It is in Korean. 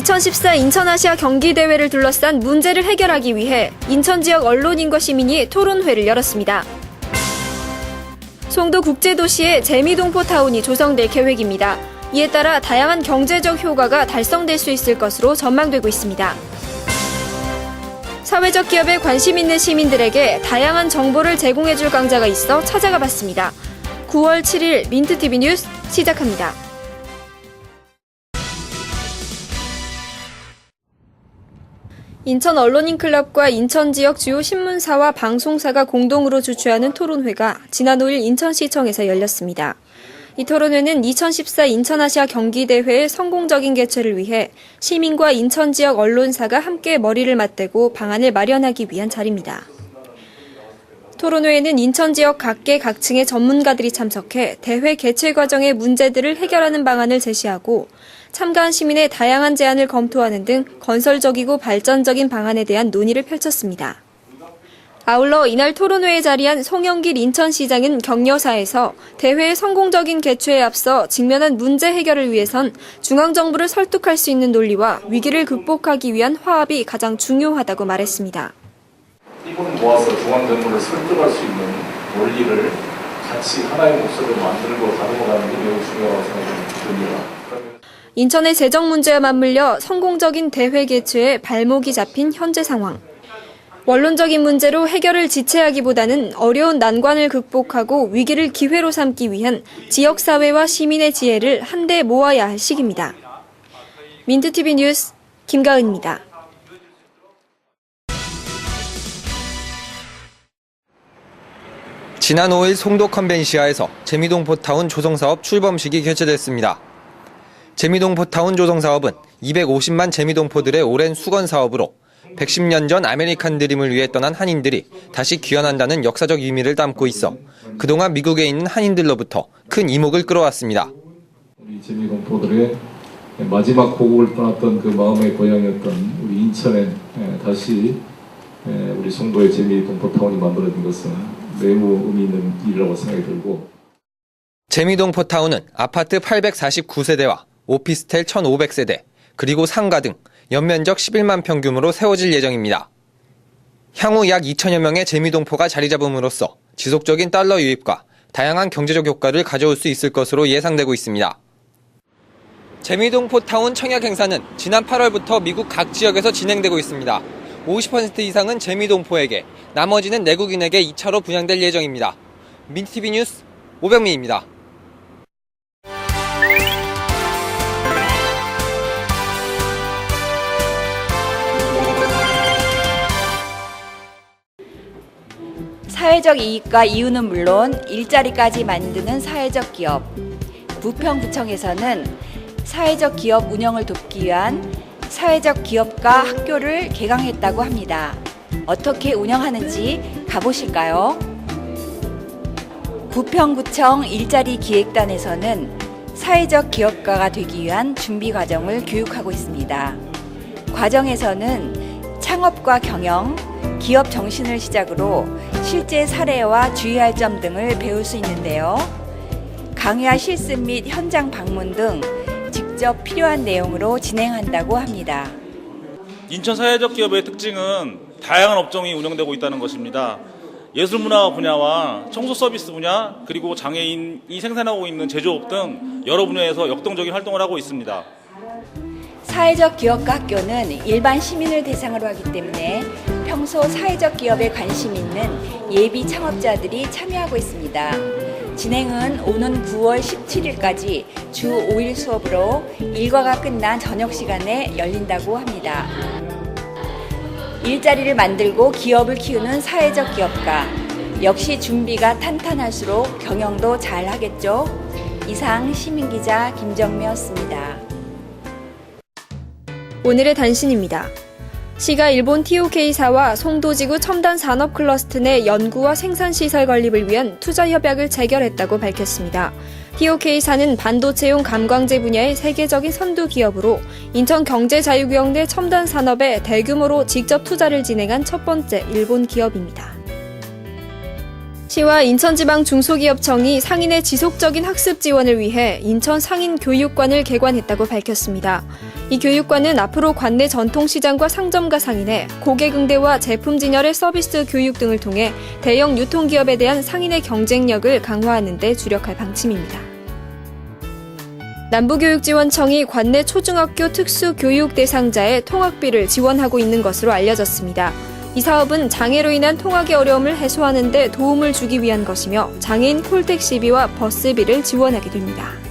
2014 인천아시아 경기대회를 둘러싼 문제를 해결하기 위해 인천 지역 언론인과 시민이 토론회를 열었습니다. 송도 국제도시에 재미동포타운이 조성될 계획입니다. 이에 따라 다양한 경제적 효과가 달성될 수 있을 것으로 전망되고 있습니다. 사회적 기업에 관심 있는 시민들에게 다양한 정보를 제공해줄 강좌가 있어 찾아가 봤습니다. 9월 7일 민트TV 뉴스 시작합니다. 인천 언론인클럽과 인천 지역 주요 신문사와 방송사가 공동으로 주최하는 토론회가 지난 5일 인천시청에서 열렸습니다. 이 토론회는 2014 인천아시아 경기대회의 성공적인 개최를 위해 시민과 인천 지역 언론사가 함께 머리를 맞대고 방안을 마련하기 위한 자리입니다. 토론회에는 인천 지역 각계 각층의 전문가들이 참석해 대회 개최 과정의 문제들을 해결하는 방안을 제시하고 참가한 시민의 다양한 제안을 검토하는 등 건설적이고 발전적인 방안에 대한 논의를 펼쳤습니다. 아울러 이날 토론회에 자리한 송영길 인천시장은 격려사에서 대회의 성공적인 개최에 앞서 직면한 문제 해결을 위해선 중앙정부를 설득할 수 있는 논리와 위기를 극복하기 위한 화합이 가장 중요하다고 말했습니다. 이분을 모아서 중앙정부를 설득할 수 있는 논리를 같이 하나의 목소리로 만들고 다루어가는 게 매우 중요하다고 생각이 듭니다. 인천의 재정 문제와 맞물려 성공적인 대회 개최에 발목이 잡힌 현재 상황. 원론적인 문제로 해결을 지체하기보다는 어려운 난관을 극복하고 위기를 기회로 삼기 위한 지역사회와 시민의 지혜를 한데 모아야 할 시기입니다. 민트TV 뉴스 김가은입니다. 지난 5일 송도 컨벤시아에서 재미동포타운 조성사업 출범식이 개최됐습니다. 재미동포타운 조성사업은 250만 재미동포들의 오랜 수건 사업으로 110년 전 아메리칸 드림을 위해 떠난 한인들이 다시 귀환한다는 역사적 의미를 담고 있어 그동안 미국에 있는 한인들로부터 큰 이목을 끌어왔습니다. 우리 재미동포들의 마지막 고국을 떠났던 그 마음의 고향이었던 우리 인천에 다시 우리 송도의 재미동포타운이 만들어진 것은 매우 의미 있는 일이라고 생각이 들고, 재미동포타운은 아파트 849세대와 오피스텔 1,500세대, 그리고 상가 등 연면적 11만 평 규모로 세워질 예정입니다. 향후 약 2천여 명의 재미동포가 자리 잡음으로써 지속적인 달러 유입과 다양한 경제적 효과를 가져올 수 있을 것으로 예상되고 있습니다. 재미동포타운 청약 행사는 지난 8월부터 미국 각 지역에서 진행되고 있습니다. 50% 이상은 재미동포에게, 나머지는 내국인에게 2차로 분양될 예정입니다. 민트TV 뉴스 오병민입니다. 사회적 이익과 이유는 물론 일자리까지 만드는 사회적 기업. 부평구청에서는 사회적 기업 운영을 돕기 위한 사회적 기업가 학교를 개강했다고 합니다. 어떻게 운영하는지 가보실까요? 부평구청 일자리 기획단에서는 사회적 기업가가 되기 위한 준비 과정을 교육하고 있습니다. 과정에서는 창업과 경영, 기업 정신을 시작으로 실제 사례와 주의할 점 등을 배울 수 있는데요. 강의와 실습 및 현장 방문 등 직접 필요한 내용으로 진행한다고 합니다. 인천 사회적 기업의 특징은 다양한 업종이 운영되고 있다는 것입니다. 예술문화 분야와 청소 서비스 분야, 그리고 장애인이 생산하고 있는 제조업 등 여러 분야에서 역동적인 활동을 하고 있습니다. 사회적 기업가 학교는 일반 시민을 대상으로 하기 때문에 평소 사회적 기업에 관심 있는 예비 창업자들이 참여하고 있습니다. 진행은 오는 9월 17일까지 주 5일 수업으로 일과가 끝난 저녁 시간에 열린다고 합니다. 일자리를 만들고 기업을 키우는 사회적 기업가. 역시 준비가 탄탄할수록 경영도 잘 하겠죠. 이상 시민기자 김정미였습니다. 오늘의 단신입니다. 시가 일본 TOK사와 송도지구 첨단산업클러스터 내 연구와 생산시설 건립을 위한 투자협약을 체결했다고 밝혔습니다. TOK사는 반도체용 감광재 분야의 세계적인 선두 기업으로 인천경제자유구역 내 첨단산업에 대규모로 직접 투자를 진행한 첫 번째 일본 기업입니다. 시와 인천지방중소기업청이 상인의 지속적인 학습 지원을 위해 인천 상인교육관을 개관했다고 밝혔습니다. 이 교육과는 앞으로 관내 전통시장과 상점가 상인회, 고객응대와 제품 진열의 서비스 교육 등을 통해 대형 유통기업에 대한 상인의 경쟁력을 강화하는 데 주력할 방침입니다. 남부교육지원청이 관내 초중학교 특수교육 대상자의 통학비를 지원하고 있는 것으로 알려졌습니다. 이 사업은 장애로 인한 통학의 어려움을 해소하는 데 도움을 주기 위한 것이며 장애인 콜택시비와 버스비를 지원하게 됩니다.